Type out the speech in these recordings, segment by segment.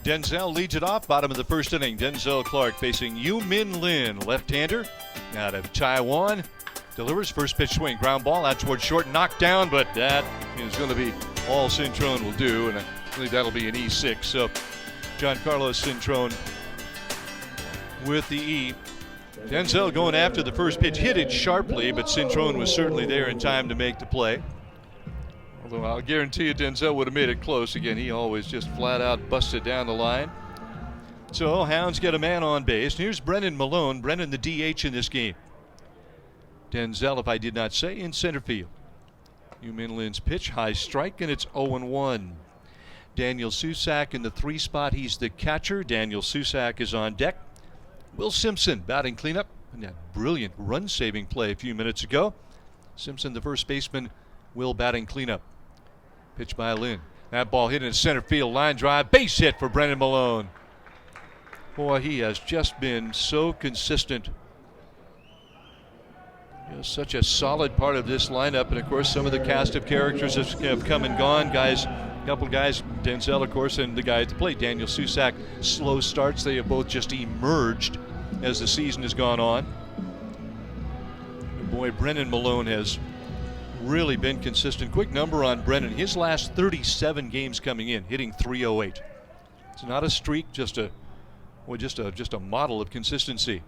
Denzel leads it off, bottom of the first inning. Denzel Clark facing Yu-Min Lin, left-hander out of Taiwan. Delivers first pitch swing, ground ball out towards short, knocked down, but that is going to be all Cintrone will do, and I believe that'll be an E6. So Giancarlo Cintrone with the E. Denzel going after the first pitch, hit it sharply, but Cintrone was certainly there in time to make the play. Although I'll guarantee you Denzel would have made it close. Again, he always just flat out busted down the line. So Hounds get a man on base. And here's Brennan Malone. Brennan the DH in this game. Denzel, if I did not say, in center field. Yu-Min Lin's pitch, high strike, and it's 0-1. Daniel Susac in the 3 spot. He's the catcher. Daniel Susac is on deck. Will Simpson batting cleanup. And that brilliant run-saving play a few minutes ago. Simpson, the first baseman, Will batting cleanup. Pitch by Lin. That ball hit in center field. Line drive. Base hit for Brennan Malone. Boy, he has just been so consistent. Such a solid part of this lineup. And, of course, some of the cast of characters have come and gone. A couple guys, Denzel, of course, and the guy at the plate, Daniel Susac, slow starts. They have both just emerged as the season has gone on. Boy, Brennan Malone has really been consistent. Quick number on Brennan. His last 37 games coming in, hitting .308. It's not a streak, just a model of consistency.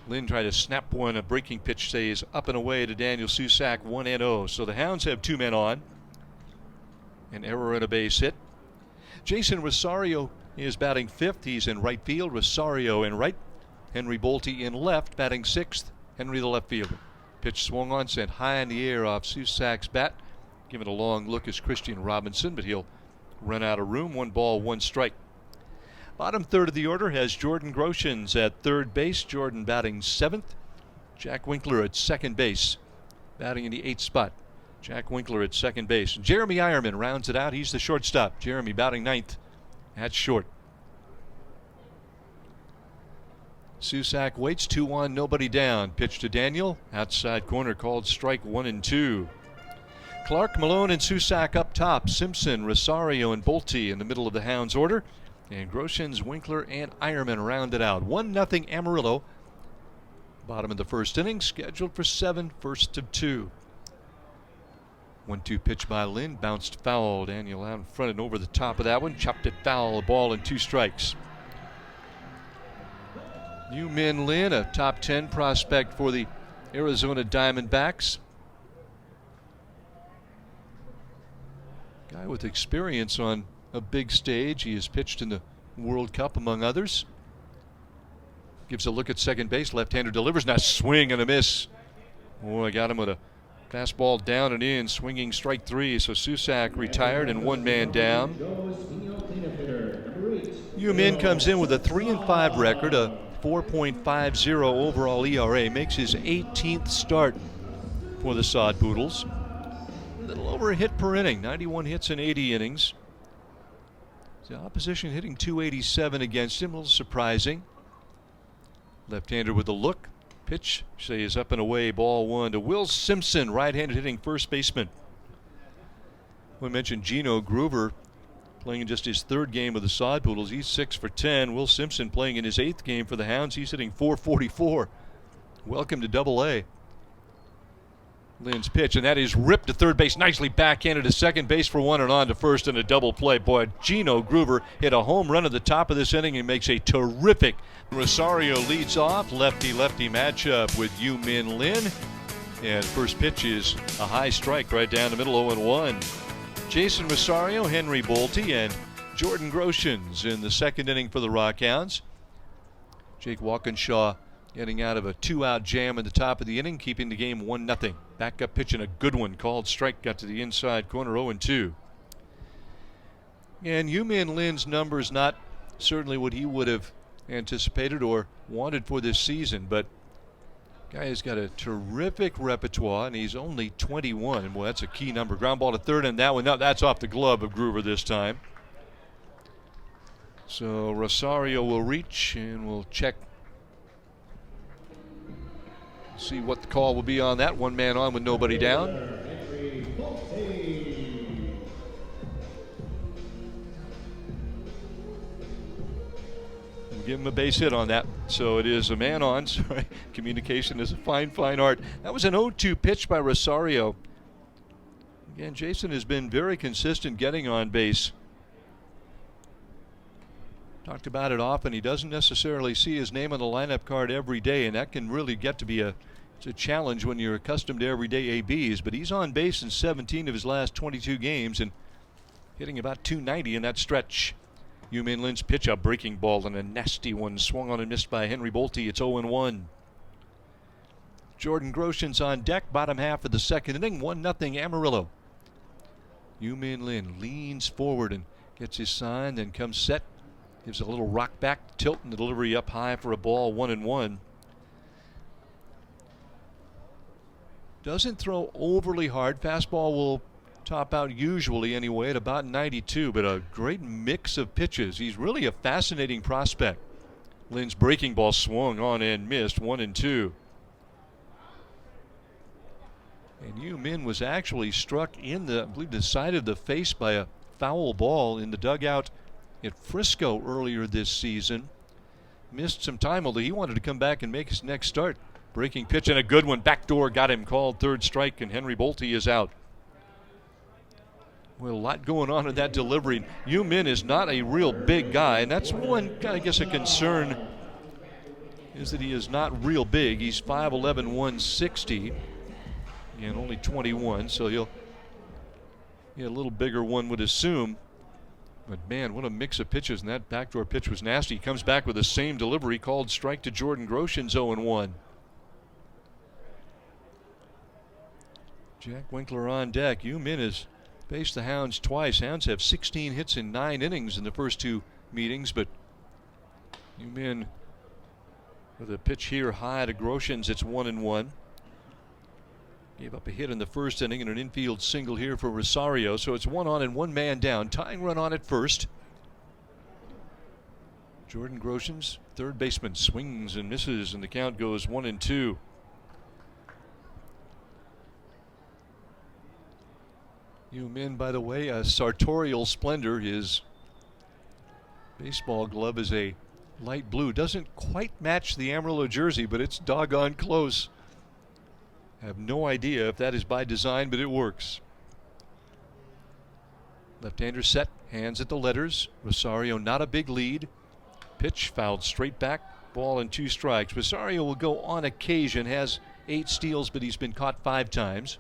Lin tried to snap one. A breaking pitch stays up and away to Daniel Susac, 1-0. So the Hounds have 2 men on. An error and a base hit. Jason Rosario is batting 5th. He's in right field. Rosario in right. Henry Bolte in left, batting 6th. Henry the left fielder. Pitch swung on, sent high in the air off Susac's bat. Give it a long look is Christian Robinson, but he'll run out of room. 1 ball, 1 strike. Bottom third of the order has Jordan Groshans at third base. Jordan batting 7th. Jack Winkler at second base, batting in the 8th spot. Jack Winkler at second base. Jeremy Ironman rounds it out. He's the shortstop. Jeremy batting 9th at short. Susac waits, 2-1, nobody down. Pitch to Daniel. Outside corner called strike 1-2. Clark, Malone, and Susac up top. Simpson, Rosario, and Bolte in the middle of the Hounds order. And Groshans, Winkler, and Ironman rounded out. 1-0 Amarillo. Bottom of the first inning, scheduled for 7, first of 2. 1-2 pitch by Lin, bounced foul. Daniel out in front and over the top of that one, chopped it foul. A ball and 2 strikes. Yu-Min Lin, a top 10 prospect for the Arizona Diamondbacks. Guy with experience on a big stage. He has pitched in the World Cup, among others. Gives a look at second base. Left-hander delivers. Now swing and a miss. Oh, I got him with a fastball down and in. Swinging strike 3. So Susac retired and 1 man down. Yu-Min comes in with a 3-5 record, a 4.50 overall ERA. Makes his 18th start for the Sod Poodles. A little over a hit per inning. 91 hits in 80 innings. The opposition hitting .287 against him, a little surprising. Left-hander with a look. Pitch, say, is up and away. Ball 1 to Will Simpson, right-handed hitting first baseman. We mentioned Gino Groover playing in just his 3rd game with the Sod Poodles. He's 6 for 10. Will Simpson playing in his 8th game for the Hounds. He's hitting .444. Welcome to Double-A. Lin's pitch, and that is ripped to third base, nicely backhanded to second base for 1 and on to first in a double play. Boy, Gino Groover hit a home run at the top of this inning and makes a terrific. Rosario leads off, lefty-lefty matchup with Yu-Min Lin, and first pitch is a high strike right down the middle, 0-1. Jason Rosario, Henry Bolte, and Jordan Groshans in the 2nd inning for the Rockhounds. Jake Walkinshaw getting out of a 2-out jam at the top of the inning, keeping the game 1-0. Back-up pitch and a good one, called strike, got to the inside corner, 0-2. And Yu-Min Lin's numbers not certainly what he would have anticipated or wanted for this season, but guy has got a terrific repertoire, and he's only 21. And boy, that's a key number. Ground ball to third, and that one, no, that's off the glove of Groover this time. So Rosario will reach, and we'll check. See what the call will be on that. 1 man on with nobody down. give him a base hit on that. So it is a man on. Sorry, communication is a fine, fine art. That was an 0-2 pitch by Rosario. Again, Jason has been very consistent getting on base. Talked about it often. He doesn't necessarily see his name on the lineup card every day, and that can really get to be it's a challenge when you're accustomed to everyday ABs. But he's on base in 17 of his last 22 games and hitting about 290 in that stretch. Yu-Min Lin's pitch, a breaking ball and a nasty one, swung on and missed by Henry Bolte. It's 0-1. Jordan Groshans on deck, bottom half of the second inning, 1-0 Amarillo. Yu-Min Lin leans forward and gets his sign, then comes set. Gives a little rock back tilt and the delivery up high for a ball, 1-1. Doesn't throw overly hard. Fastball will top out usually anyway at about 92, but a great mix of pitches. He's really a fascinating prospect. Lin's breaking ball swung on and missed, 1-2. And Yu-Min was actually struck in I believe the side of the face by a foul ball in the dugout at Frisco earlier this season. Missed some time, although he wanted to come back and make his next start. Breaking pitch and a good one. Backdoor got him called, third strike, and Henry Bolte is out. Well, a lot going on in that delivery. Yu-Min is not a real big guy, and that's one, I guess, a concern is that he is not real big. He's 5'11", 160, and only 21, so he'll be a little bigger, one would assume. But man, what a mix of pitches, and that backdoor pitch was nasty. He comes back with the same delivery, called strike to Jordan Groshans, 0-1. Jack Winkler on deck. Yu-Min has faced the Hounds twice. Hounds have 16 hits in 9 innings in the first 2 meetings, but Yu-Min with a pitch here high to Groshans, it's 1-1. Gave up a hit in the first inning and an infield single here for Rosario. So it's 1 on and 1 man down. Tying run on at first. Jordan Groshans, third baseman, swings and misses, and the count goes 1-2. Yu-Min, by the way, a sartorial splendor. His baseball glove is a light blue. Doesn't quite match the Amarillo jersey, but it's doggone close. I have no idea if that is by design, but it works. Left-hander set, hands at the letters. Rosario not a big lead. Pitch fouled straight back, ball and 2 strikes. Rosario will go on occasion, has 8 steals, but he's been caught 5 times.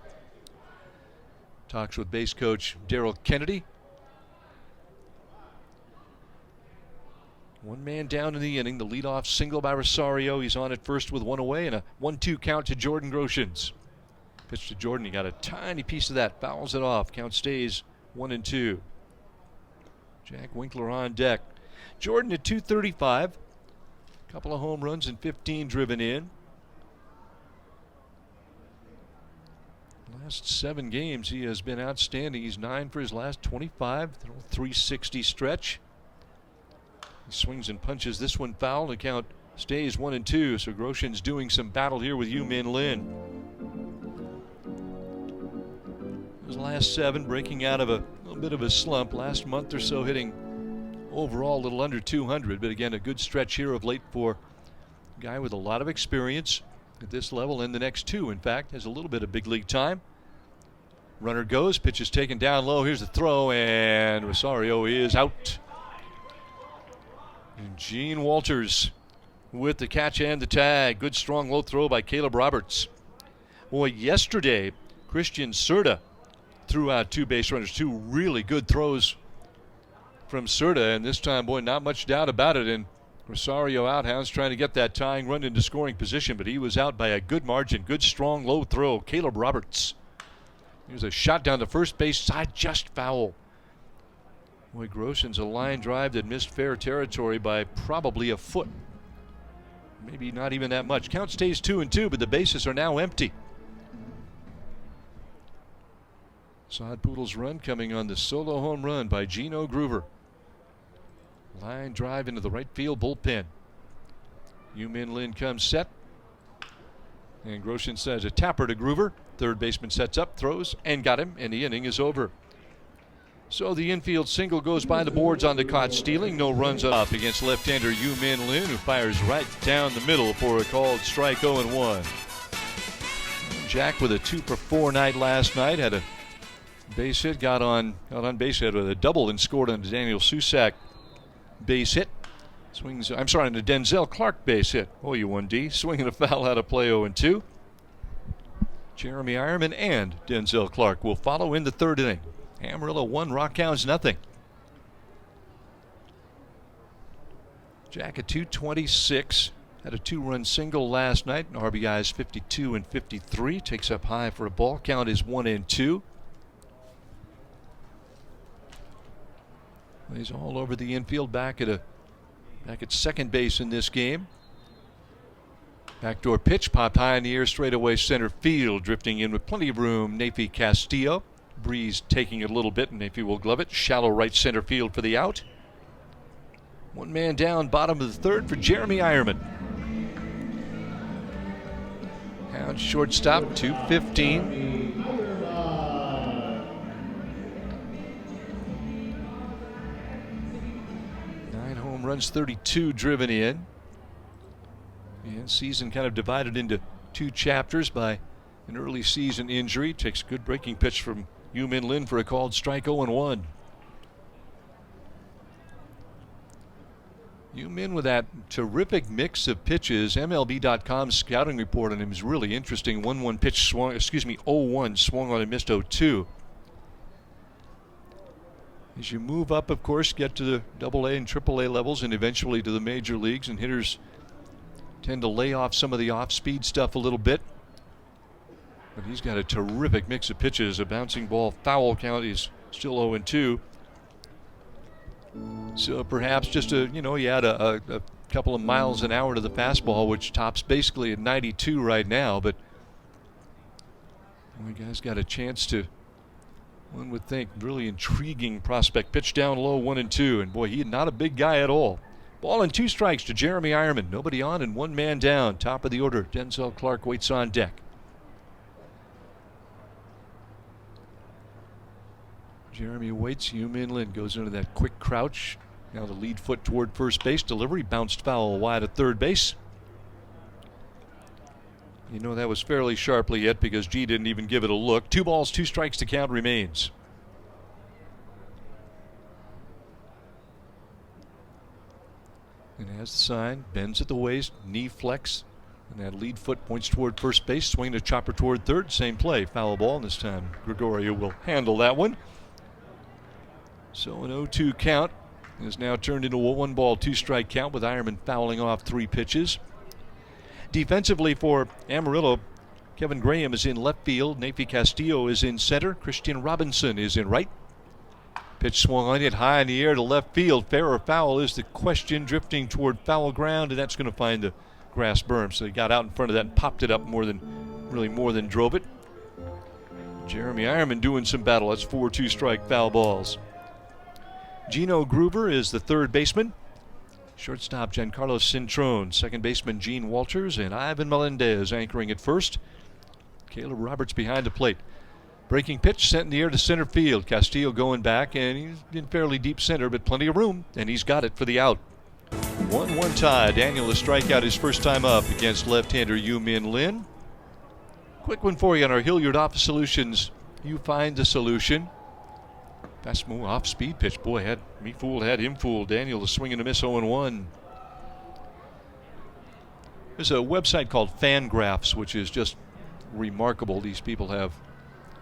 Talks with base coach Daryl Kennedy. 1 man down in the inning. The leadoff single by Rosario. He's on at first with 1 away and a 1-2 count to Jordan Groshans. Pitch to Jordan. He got a tiny piece of that. Fouls it off. Count stays 1-2. Jack Winkler on deck. Jordan at 235. Couple of home runs and 15 driven in. Last 7 games he has been outstanding. He's 9 for his last 25. 360 stretch. He swings and punches this one foul. The count stays 1-2. So Groshans doing some battle here with Yu-Min Lin. His last 7 breaking out of a little bit of a slump. Last month or so hitting overall a little under 200. But again, a good stretch here of late for a guy with a lot of experience at this level. And the next 2, in fact, has a little bit of big league time. Runner goes. Pitch is taken down low. Here's the throw. And Rosario is out. And Gene Walters with the catch and the tag. Good strong low throw by Caleb Roberts. Boy, yesterday Christian Serta threw out 2 base runners. 2 really good throws from Serta, and this time, boy, not much doubt about it. And Rosario out. Hounds trying to get that tying run into scoring position, but he was out by a good margin. Good strong low throw. Caleb Roberts. Here's a shot down the first base side, just foul. Boy, Groshans, a line drive that missed fair territory by probably a foot. Maybe not even that much. Count stays 2-2, but the bases are now empty. Sod Poodle's run coming on the solo home run by Gino Groover. Line drive into the right field bullpen. Yu-Min Lin comes set. And Groshans says a tapper to Groover. Third baseman sets up, throws, and got him, and the inning is over. So the infield single goes by the boards on the caught stealing. No runs up against left-hander Min Lin, who fires right down the middle for a called strike 0-1. Jack with a 2-for-4 night last night. Had a base hit, got on base hit with a double and scored on the Daniel Susac base hit. Swings, I'm sorry, on the Denzel Clark base hit. Oh, you 1D. Swinging a foul out of play 0-2. Jeremy Ironman and Denzel Clark will follow in the third inning. Amarillo 1, Rockhounds nothing. Jack at 226. Had a 2-run single last night. RBIs 52 and 53. Takes up high for a ball. Count is 1-2. He's all over the infield. Back at second base in this game. Backdoor pitch popped high in the air, straightaway center field. Drifting in with plenty of room, Nafi Castillo. Breeze taking it a little bit, and Nafi will glove it. Shallow right center field for the out. One man down, bottom of the third for Jeremy Ironman. Hound shortstop, 2:15. Home runs, 32 driven in. And season kind of divided into two chapters by an early season injury. Takes a good breaking pitch from Min Lin for a called strike 0-1. Min with that terrific mix of pitches. MLB.com's scouting report on him is really interesting. 1-1 pitch swung, 0-1 swung on and missed 0-2. As you move up, of course, get to the AA and AAA levels and eventually to the major leagues, and hitters tend to lay off some of the off-speed stuff a little bit. But he's got a terrific mix of pitches. A bouncing ball foul count is still 0-2. So perhaps just he had a couple of miles an hour to the fastball, which tops basically at 92 right now. But the guy's got a chance to, one would think, really intriguing prospect. Pitch down low, 1-2, and boy, he's not a big guy at all. Ball and 2 strikes to Jeremy Ironman. Nobody on and one man down. Top of the order, Denzel Clark waits on deck. Jeremy waits. Min Lin goes into that quick crouch. Now the lead foot toward first base. Delivery bounced foul wide at third base. You know that was fairly sharply hit because G didn't even give it a look. 2 balls, 2 strikes to count remains. And has the sign, bends at the waist, knee flex, and that lead foot points toward first base. Swing a chopper toward third, same play. Foul ball, and this time Gregorio will handle that one. So an 0-2 count is now turned into a 1 ball, 2 strike count with Ironman fouling off 3 pitches. Defensively for Amarillo, Kevin Graham is in left field. Nafi Castillo is in center. Christian Robinson is in right. Pitch swung on it high in the air to left field. Fair or foul is the question, drifting toward foul ground, and that's going to find the grass berm. So he got out in front of that and popped it up more than drove it. Jeremy Ironman doing some battle. That's 4 2-strike foul balls. Gino Groover is the third baseman. Shortstop Giancarlo Cintrone, second baseman Gene Walters, and Ivan Melendez anchoring at first. Caleb Roberts behind the plate. Breaking pitch sent in the air to center field. Castillo going back, and he's in fairly deep center, but plenty of room, and he's got it for the out. 1-1 tie. Daniel a strikeout his first time up against left-hander Min Lin. Quick one for you on our Hilliard Office Solutions. You find the solution. Fast move, off-speed pitch. Boy, had me fooled, had him fooled. Daniel a swing and a miss, 0-1. There's a website called Fangraphs, which is just remarkable. These people have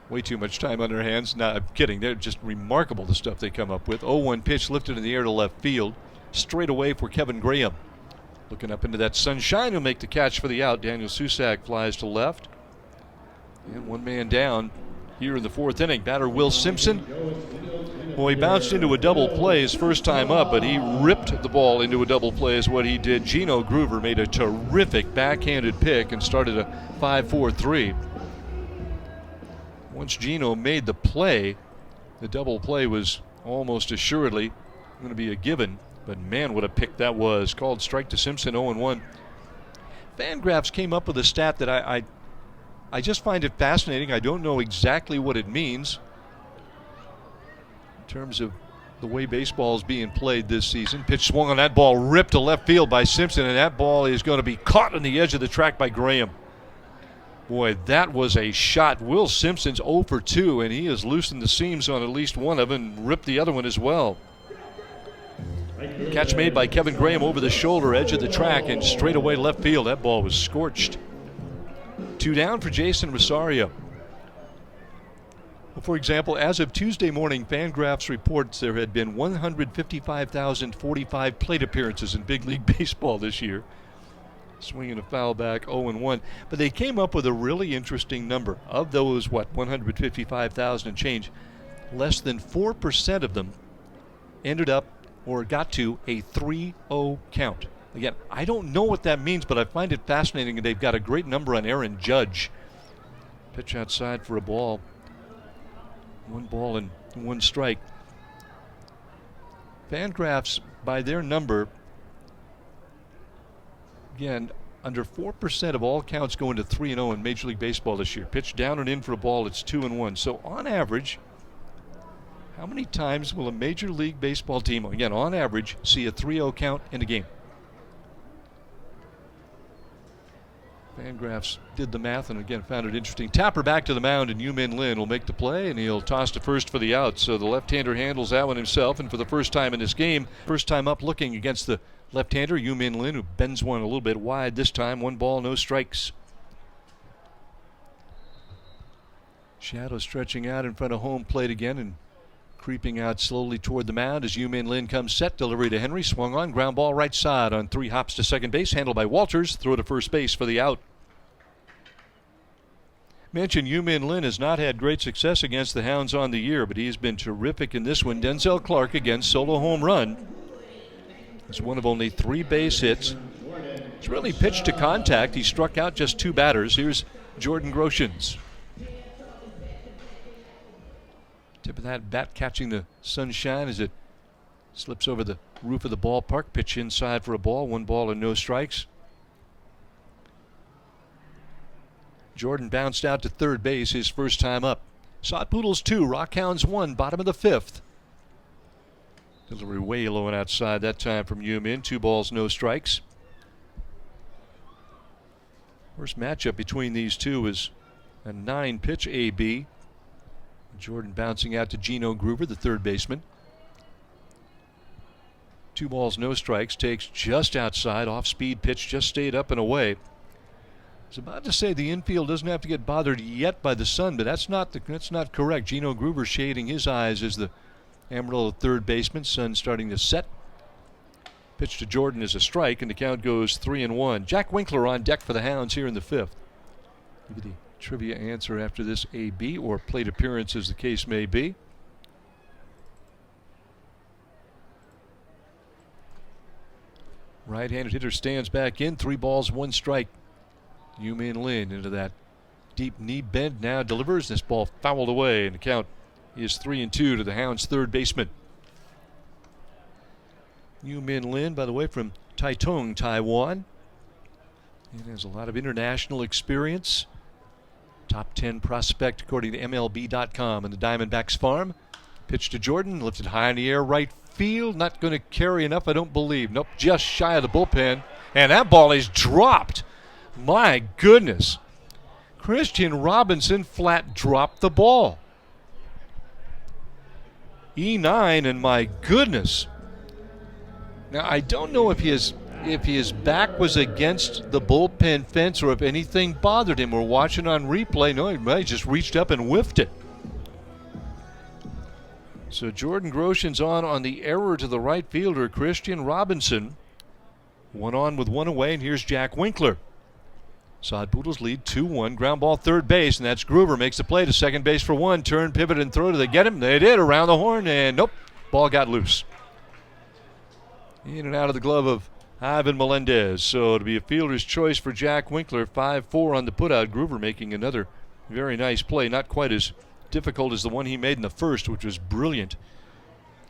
way too much time on their hands. No, I'm kidding. They're just remarkable, the stuff they come up with. 0-1 pitch lifted in the air to left field. Straight away for Kevin Graham. Looking up into that sunshine, he'll make the catch for the out. Daniel Susac flies to left. And one man down here in the fourth inning. Batter Will Simpson. Well, he bounced into a double play his first time up, but he ripped the ball into a double play is what he did. Gino Groover made a terrific backhanded pick and started a 5-4-3. Once Gino made the play, the double play was almost assuredly going to be a given. But man, what a pick that was. Called strike to Simpson, 0-1. Fangraphs came up with a stat that I just find it fascinating. I don't know exactly what it means. in terms of the way baseball is being played this season. Pitch swung on that ball, ripped to left field by Simpson, and that ball is going to be caught on the edge of the track by Graham. Boy, that was a shot. Will Simpson's 0 for 2, and he has loosened the seams on at least one of them and ripped the other one as well. Catch made by Kevin Graham over the shoulder, edge of the track, and straight away left field. That ball was scorched. 2 down for Jason Rosario. Well, for example, as of Tuesday morning, Fangraphs reports there had been 155,045 plate appearances in Big League Baseball this year. Swinging a foul back, 0-1. But they came up with a really interesting number. Of those, 155,000 and change, less than 4% of them ended up or got to a 3-0 count. Again, I don't know what that means, but I find it fascinating, and they've got a great number on Aaron Judge. Pitch outside for a ball. 1 ball and 1 strike. Fangraphs, by their number, again, under 4% of all counts go into 3-0 in Major League Baseball this year. Pitch down and in for a ball, it's 2-1. So on average, how many times will a Major League Baseball team, again, on average, see a 3-0 count in a game? Fangraphs did the math and again found it interesting. Tapper back to the mound, and Yu-Min Lin will make the play, and he'll toss to first for the out. So the left-hander handles that one himself, and for the first time in this game, first time up looking against the left-hander, Yu-Min Lin, who bends one a little bit wide this time. 1 ball, no strikes. Shadow stretching out in front of home plate again and creeping out slowly toward the mound as Yu-Min Lin comes set. Delivery to Henry, swung on, ground ball right side on 3 hops to second base, handled by Walters. Throw to first base for the out. Mentioned Yu-Min Lin has not had great success against the Hounds on the year, but he's been terrific in this one. Denzel Clark again, solo home run. It's one of only 3 base hits. He's really pitched to contact. He struck out just 2 batters. Here's Jordan Groshans. Tip of that bat catching the sunshine as it slips over the roof of the ballpark. Pitch inside for a ball. 1 ball and no strikes. Jordan bounced out to third base his first time up. Sod Poodles 2, Rockhounds 1, bottom of the 5th. Delivery way low and outside that time from Yu-Min. 2 balls, no strikes. First matchup between these two is a 9-pitch AB. Jordan bouncing out to Gino Groover, the third baseman. 2 balls, no strikes. Takes just outside. Off-speed pitch just stayed up and away. I was about to say the infield doesn't have to get bothered yet by the sun, but that's not correct. Gino Groover shading his eyes as the Amarillo third baseman. Sun starting to set. Pitch to Jordan is a strike, and the count goes 3-1. Jack Winkler on deck for the Hounds here in the 5th. Give you the trivia answer after this AB, or plate appearance as the case may be. Right-handed hitter stands back in. 3 balls, 1 strike. Yu-Min Lin into that deep knee bend, now delivers. This ball fouled away, and the count is 3-2 to the Hounds' third baseman. Yu-Min Lin, by the way, from Taitung, Taiwan, and has a lot of international experience. Top 10 prospect according to MLB.com and the Diamondbacks farm. Pitch to Jordan, lifted high in the air, right field. Not going to carry enough, I don't believe. Nope, just shy of the bullpen. And that ball is dropped. My goodness. Christian Robinson flat dropped the ball. E9, and my goodness. Now, I don't know if his back was against the bullpen fence or if anything bothered him. We're watching on replay. No, he just reached up and whiffed it. So Jordan Groshans on the error to the right fielder, Christian Robinson. 1 on with 1 away, and here's Jack Winkler. Sod Poodles lead 2-1. Ground ball third base, and that's Groover. Makes the play to second base for 1. Turn, pivot, and throw. Do they get him? They did, around the horn, and nope. Ball got loose. In and out of the glove of Ivan Melendez. So it'll be a fielder's choice for Jack Winkler. 5-4 on the putout. Groover making another very nice play. Not quite as difficult as the one he made in the first, which was brilliant.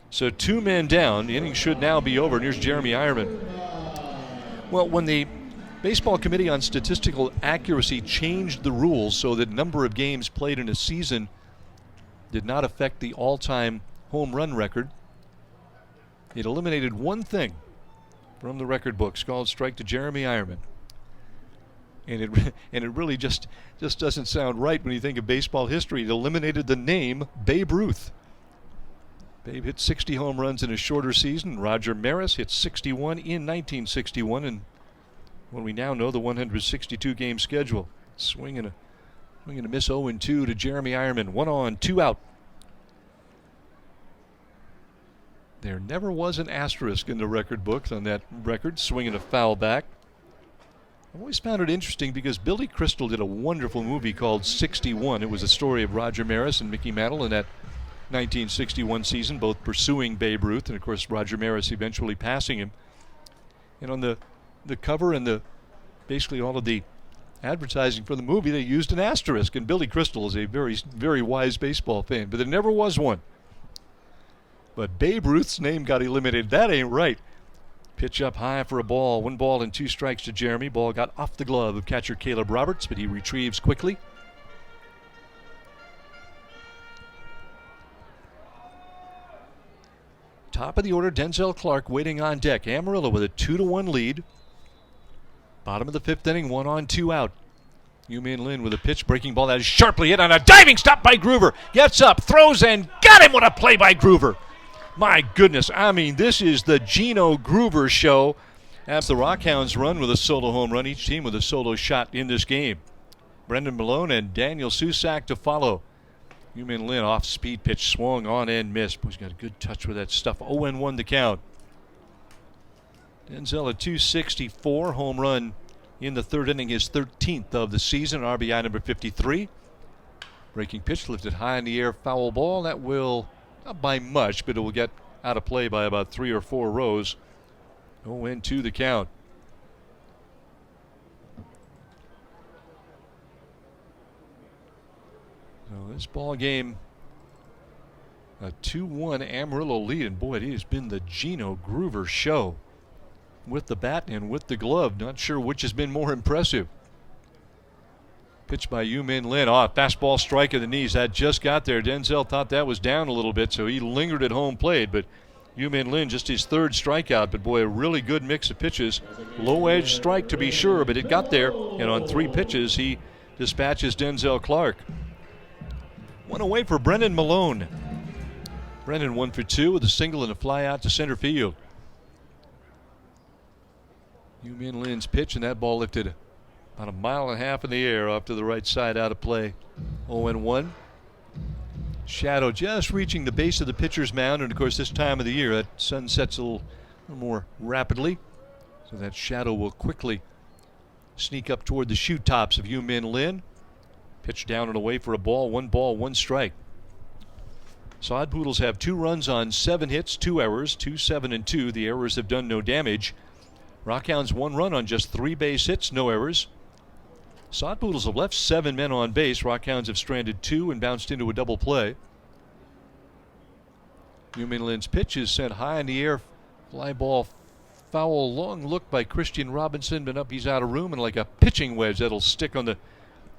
So 2 men down. The inning should now be over. And here's Jeremy Eierman. Well, when the Baseball Committee on Statistical Accuracy changed the rules so that number of games played in a season did not affect the all-time home run record. It eliminated one thing from the record books called strike to Jeremy Ironman. And it really just doesn't sound right when you think of baseball history. It eliminated the name Babe Ruth. Babe hit 60 home runs in a shorter season. Roger Maris hit 61 in 1961, and when we now know the 162 game schedule. Swing and a miss 0-2 to Jeremy Ironman. 1 on, 2 out. There never was an asterisk in the record books on that record. Swinging a foul back. I've always found it interesting because Billy Crystal did a wonderful movie called 61. It was a story of Roger Maris and Mickey Mantle in that 1961 season, both pursuing Babe Ruth and, of course, Roger Maris eventually passing him. And on the cover and basically all of the advertising for the movie, they used an asterisk. And Billy Crystal is a very, very wise baseball fan, but there never was one. But Babe Ruth's name got eliminated. That ain't right. Pitch up high for a ball. 1 ball and 2 strikes to Jeremy. Ball got off the glove of catcher Caleb Roberts, but he retrieves quickly. Top of the order, Denzel Clark waiting on deck. Amarillo with a 2-1 lead. Bottom of the 5th inning, 1 on, 2 out. Yu-Min Lin with a pitch, breaking ball that is sharply hit on a diving stop by Groover. Gets up, throws, and got him. What a play by Groover. My goodness, I mean, this is the Gino Groover show. As the Rockhounds run with a solo home run, each team with a solo shot in this game. Brendan Malone and Daniel Susak to follow. Yu-Min Lin off speed pitch, swung on and missed. He's got a good touch with that stuff. 0-1 the count. Denzel at 264, home run in the 3rd inning, his 13th of the season, RBI number 53. Breaking pitch lifted high in the air, foul ball. That will, not by much, but it will get out of play by about 3 or 4 rows. 0-2 the count. So this ball game, a 2-1 Amarillo lead, and boy, it has been the Gino Groover show. With the bat and with the glove. Not sure which has been more impressive. Pitch by Yu-Min Lin. Fastball strike of the knees. That just got there. Denzel thought that was down a little bit, so he lingered at home plate. But Yu-Min Lin, just his 3rd strikeout. But boy, a really good mix of pitches. Low edge strike to be sure, but it got there. And on 3 pitches, he dispatches Denzel Clark. 1 away for Brendan Malone. Brendan 1 for 2 with a single and a fly out to center field. Yu-Min Lin's pitch, and that ball lifted about 1.5 miles in the air off to the right side, out of play. 0-1. Shadow just reaching the base of the pitcher's mound, and of course this time of the year that sun sets a little more rapidly, so that shadow will quickly sneak up toward the shoe tops of Yu-Min Lin. Pitch down and away for a ball. 1 ball, 1 strike. Sod Poodles have 2 runs on 7 hits, 2 errors, 2 7 and 2. The errors have done no damage. Rockhounds 1 run on just 3 base hits, no errors. Sod Poodles have left 7 men on base. Rockhounds have stranded 2 and bounced into a double play. Yu-Min Lin's pitch is sent high in the air. Fly ball foul, long look by Christian Robinson, but up he's out of room, and like a pitching wedge that'll stick on the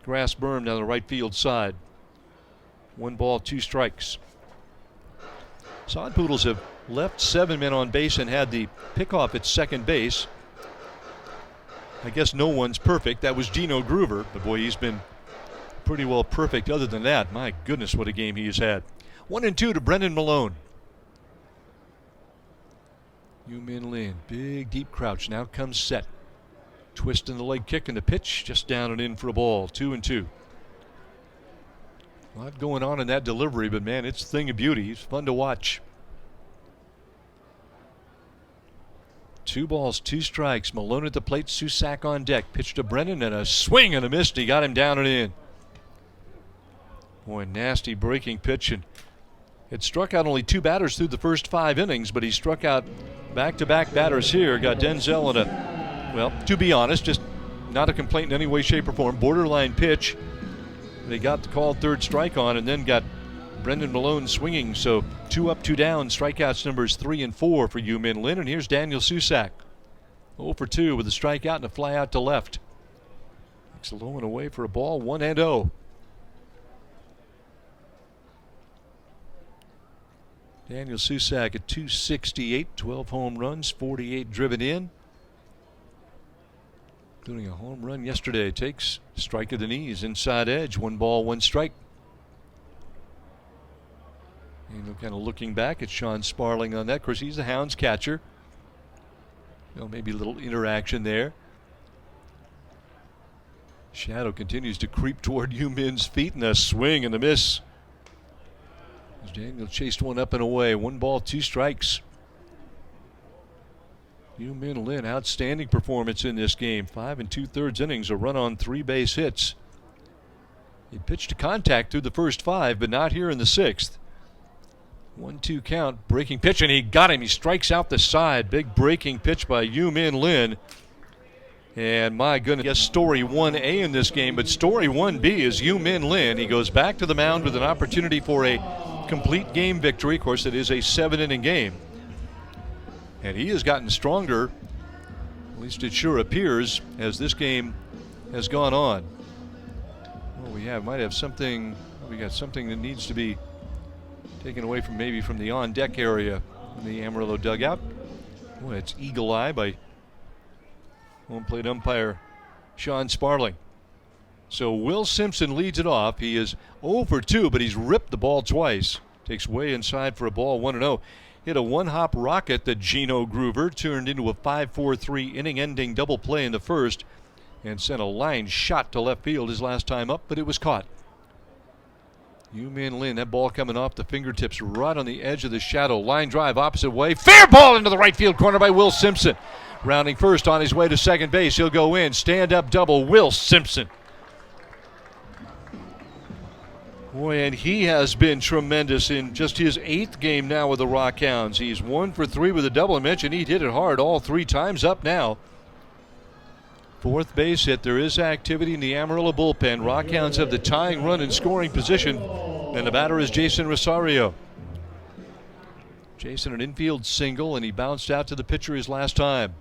grass berm down the right field side. 1 ball, 2 strikes. Sod Poodles have left 7 men on base and had the pickoff at second base. I guess no one's perfect. That was Gino Groover, but boy, he's been pretty well perfect other than that. My goodness, what a game he has had. 1-2 to Brendan Malone. Yu-Min Lin, big deep crouch, now comes set. Twist in the leg kick and the pitch, just down and in for a ball. 2-2. A lot going on in that delivery, but man, it's a thing of beauty. It's fun to watch. 2 balls, 2 strikes. Malone at the plate, Susak on deck. Pitch to Brennan and a swing and a miss. He got him down and in. Boy, nasty breaking pitch. And it struck out only 2 batters through the first 5 innings, but he struck out back-to-back batters here. Got Denzel in a, well, to be honest, just not a complaint in any way, shape, or form. Borderline pitch. They got the called 3rd strike on and then got Brendan Malone swinging, so 2 up, 2 down. Strikeouts numbers 3 and 4 for Yu-Min Lin. And here's Daniel Susak. 0 for 2 with a strikeout and a fly out to left. Takes a low and away for a ball. 1-0. Daniel Susac at 268, 12 home runs, 48 driven in, including a home run yesterday. Takes strike of the knees, inside edge, 1 ball, 1 strike. And kind of looking back at Sean Sparling on that. Of course, he's the Hounds catcher. Maybe a little interaction there. Shadow continues to creep toward Yu-Min's feet, and a swing and a miss. As Daniel chased one up and away. 1 ball, 2 strikes. Yu-Min Lin, outstanding performance in this game. 5 2/3 innings, a run on 3 base hits. He pitched to contact through the first 5, but not here in the 6th. 1-2 count, breaking pitch, and he got him. He strikes out the side. Big breaking pitch by Yu-Min Lin. And my goodness, yes, story 1A in this game, but story 1B is Yu-Min Lin. He goes back to the mound with an opportunity for a complete game victory. Of course, it is a 7-inning game. And he has gotten stronger, at least it sure appears, as this game has gone on. Well, might have something, we got something that needs to be taken away from the on-deck area in the Amarillo dugout. Boy, it's eagle eye by home plate umpire Sean Sparling. So Will Simpson leads it off. He is 0 for 2, but he's ripped the ball twice. Takes way inside for a ball, 1-0. Hit a 1-hop rocket that Gino Groover turned into a 5-4-3 inning-ending double play in the first, and sent a line shot to left field his last time up, but it was caught. Yu-Min Lin, that ball coming off the fingertips right on the edge of the shadow. Line drive opposite way. Fair ball into the right field corner by Will Simpson. Rounding first on his way to second base. He'll go in. Stand-up double, Will Simpson. Boy, and he has been tremendous in just his 8th game now with the Rockhounds. He's 1 for 3 with a double. I mentioned he hit it hard all 3 times up now. 4th base hit. There is activity in the Amarillo bullpen. Rockhounds have the tying run in scoring position, and the batter is Jason Rosario. Jason, an infield single, and he bounced out to the pitcher his last time.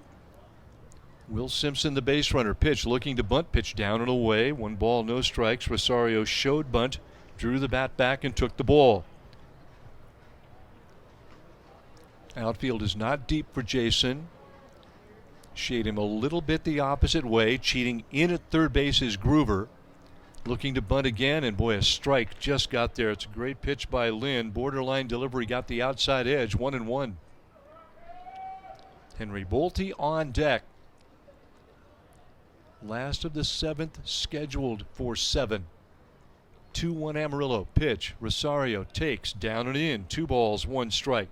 Will Simpson, the base runner, pitch, looking to bunt, pitch down and away. 1 ball, no strikes. Rosario showed bunt, drew the bat back, and took the ball. Outfield is not deep for Jason. Shade him a little bit the opposite way. Cheating in at third base is Groover. Looking to bunt again, and boy, a strike just got there. It's a great pitch by Lin. Borderline delivery, got the outside edge, 1-1. Henry Bolte on deck. Last of the 7th, scheduled for 7. 2-1 Amarillo. Pitch. Rosario takes, down and in. 2 balls, 1 strike.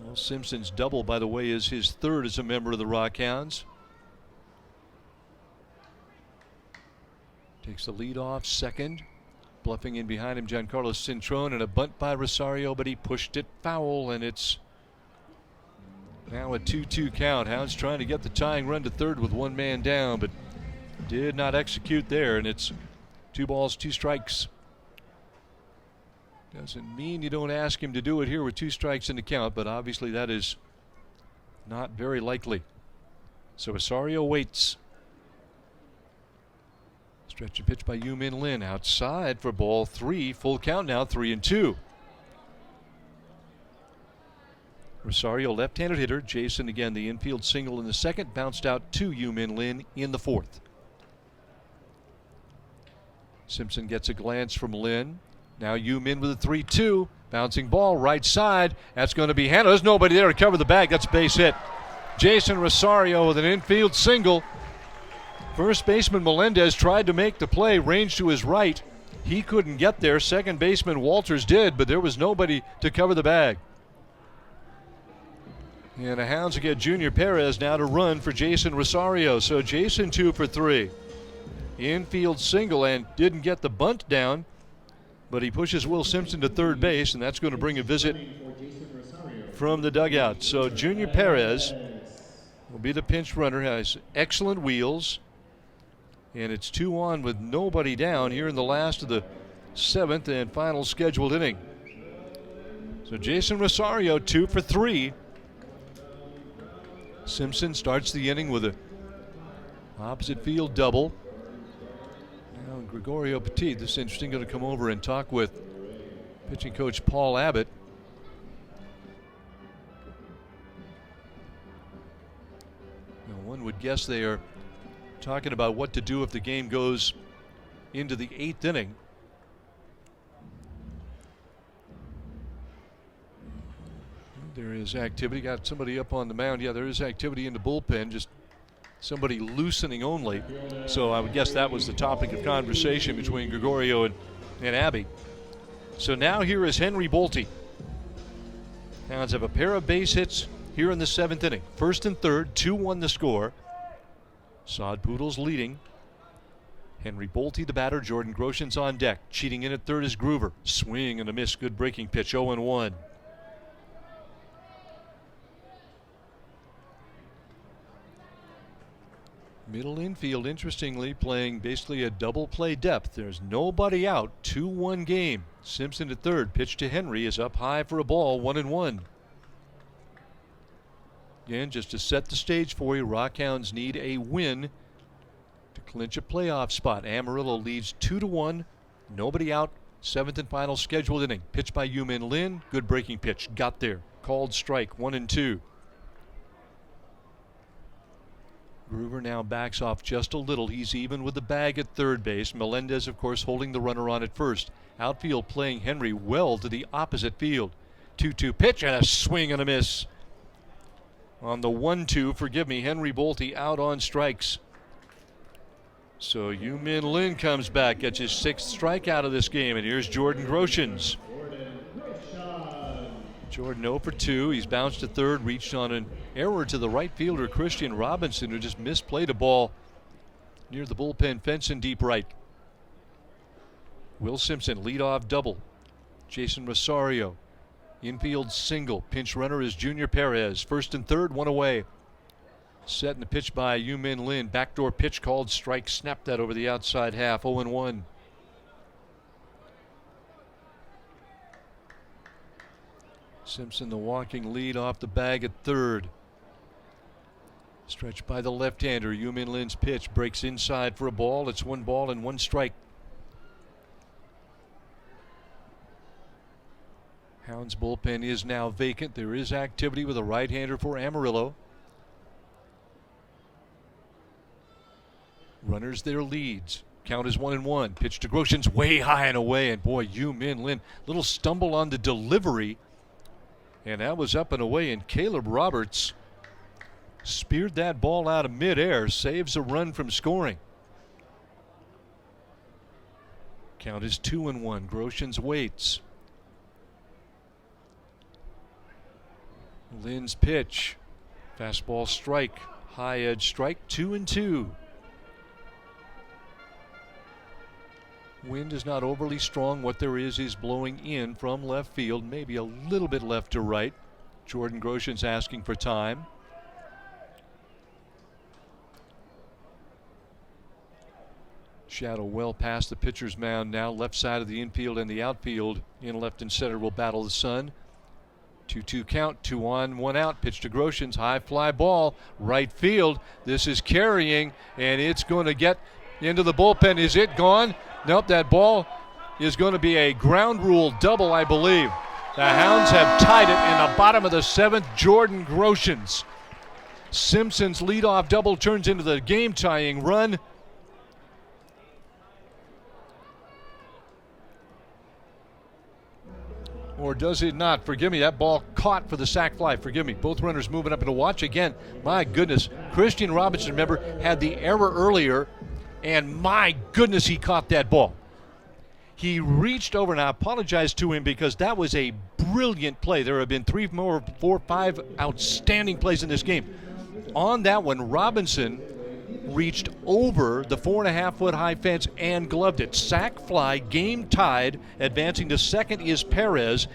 Well, Simpson's double, by the way, is his 3rd as a member of the Rockhounds. Takes the lead off, second. Bluffing in behind him, Giancarlo Cintrone, and a bunt by Rosario, but he pushed it foul, and it's now a 2-2 count. Hounds trying to get the tying run to third with 1 man down, but did not execute there, and it's 2 balls, 2 strikes. Doesn't mean you don't ask him to do it here with 2 strikes in the count, but obviously that is not very likely. So Rosario waits. Stretch a pitch by Yu-Min Lin outside for ball 3. Full count now, 3-2. Rosario, left-handed hitter. Jason, again, the infield single in the 2nd. Bounced out to Yu-Min Lin in the 4th. Simpson gets a glance from Lin. Now Yu-Min with a 3-2. Bouncing ball, right side. That's going to be handled. There's nobody there to cover the bag. That's a base hit. Jason Rosario with an infield single. First baseman Melendez tried to make the play, range to his right. He couldn't get there. Second baseman Walters did, but there was nobody to cover the bag. And the Hounds get Junior Perez now to run for Jason Rosario. So Jason 2 for 3. Infield single, and didn't get the bunt down, but he pushes Will Simpson to third base, and that's going to bring a visit from the dugout. So Junior Perez will be the pinch runner, has excellent wheels, and it's 2 on with nobody down here in the last of the 7th and final scheduled inning. So Jason Rosario 2 for 3. Simpson starts the inning with a opposite field double. Now Gregorio Petit, this is interesting, going to come over and talk with pitching coach Paul Abbott. Now, one would guess they are talking about what to do if the game goes into the 8th inning. There is activity. Got somebody up on the mound. Yeah, there is activity in the bullpen. Just somebody loosening only. So I would guess that was the topic of conversation between Gregorio and Abby. So now here is Henry Bolte. Hounds have a pair of base hits here in the 7th inning. First and third, 2-1 the score. Sod Poodles leading. Henry Bolte, the batter. Jordan Groshans on deck. Cheating in at third is Groover. Swing and a miss. Good breaking pitch. 0-1. Middle infield, interestingly, playing basically a double play depth. There's nobody out. 2-1 game. Simpson at third. Pitch to Henry is up high for a ball. 1-1. Again, just to set the stage for you, Rockhounds need a win to clinch a playoff spot. Amarillo leads 2-1. Nobody out. 7th and final scheduled inning. Pitch by Yu-Min Lin. Good breaking pitch. Got there. Called strike. 1-2. Groover now backs off just a little. He's even with the bag at third base. Melendez, of course, holding the runner on at first. Outfield playing Henry well to the opposite field. 2-2 pitch and a swing and a miss. On the 1-2, forgive me, Henry Bolte out on strikes. So Yu-Min Lin comes back, gets his 6th strikeout of this game, and here's Jordan Groshans. Jordan 0 for 2. He's bounced to third, reached on an error to the right fielder, Christian Robinson, who just misplayed a ball near the bullpen fence in deep right. Will Simpson, leadoff double. Jason Rosario, infield single. Pinch runner is Junior Perez. First and third, 1 away. Set in the pitch by Yu-Min Lin. Backdoor pitch called strike. Snapped that over the outside half. 0-1. Simpson, the walking lead off the bag at third. Stretched by the left-hander. Yu-Min Lin's pitch breaks inside for a ball. It's 1 ball and 1 strike. Hounds bullpen is now vacant. There is activity with a right-hander for Amarillo. Runners their leads. Count is 1-1. Pitch to Groshans way high and away. And boy, Yu-Min Lin, little stumble on the delivery. And that was up and away, and Caleb Roberts speared that ball out of midair, saves a run from scoring. Count is 2-1. Groshans waits. Lin's pitch. Fastball strike. High edge strike. 2-2. Wind is not overly strong. What there is blowing in from left field, maybe a little bit left to right. Jordan Groshans asking for time. Shadow well past the pitcher's mound now. Left side of the infield and the outfield. In left and center will battle the sun. 2-2 count. 2 on, 1 out. Pitch to Groshans. High fly ball. Right field. This is carrying, and it's going to get into the bullpen. Is it gone? Nope, that ball is going to be a ground rule double, I believe. The Hounds have tied it in the bottom of the 7th. Jordan Groshans. Simpson's leadoff double turns into the game-tying run. Or does it not? Forgive me, that ball caught for the sac fly. Forgive me, both runners moving up into watch again. My goodness, Christian Robinson, remember, had the error earlier. And my goodness, he caught that ball. He reached over, and I apologize to him because that was a brilliant play. There have been 3, 4, 5 outstanding plays in this game. On that one, Robinson reached over the 4.5-foot high fence and gloved it. Sac fly, game tied. Advancing to second is Perez.